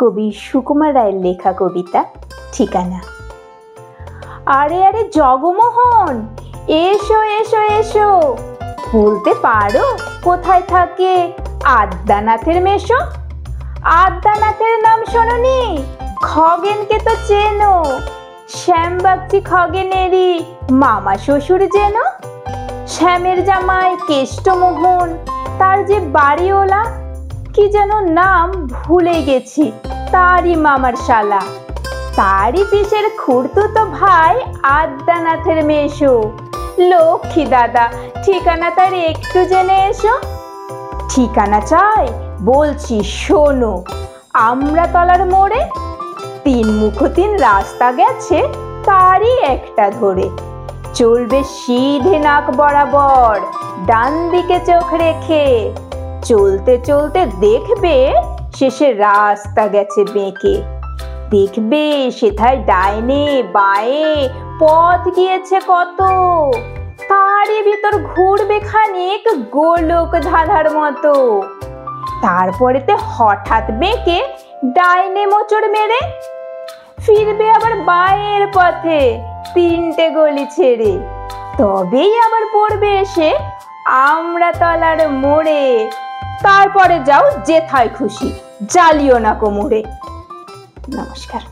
কবি সুকুমার রায়ের লেখা কবিতা ঠিকানা। আরে আরে জগমোহন, এসো এসো এসো, বলতে পারো কোথায় থাকে আদ্যানাথের মেশো? আদ্যানাথের নাম শোনোনি? খগেনকে তো চেনো, শ্যামবাগচি খগেনেরই মামা শ্বশুর যেন। শ্যামের জামাই কেষ্টমোহন, তার যে বাড়িওলা, কি যেন নাম ভুলে গেছি, তারই মামার শালা। তারই পিসের খুড়তুতো ভাই আদ্যানাথের মেশো। লক্ষ্মী দাদা, ঠিকানা তার একটু জেনে এসো। ঠিকানা চাই, বলছি শোনো। আমরাতলার মোড়ে 3 মুখো 3 রাস্তা গেছে, তারই একটা ধরে। চলবে সিধে নাক বরাবর, ডান দিকে চোখ রেখে। চলতে চলতে দেখবে শেষে রাস্তা গেছে বেঁকে। দেখবে সেথায় ডাইনে বাঁয়ে পথ গিয়েছে কত। তারই ভিতর ঘুরবে খানিক গোলক ধাঁধার মতো। তারপরেতে হঠাৎ বেঁকে ডাইনে মোচড় মেরে ফিরবে আবার বাঁয়ের পথে 3টে গলি ছেড়ে। তবেই আবার পড়বে এসে আমরাতলার মোড়ে। তারপরে যাও যেথায় খুশি, জ্বালিও না কোমরে। নমস্কার।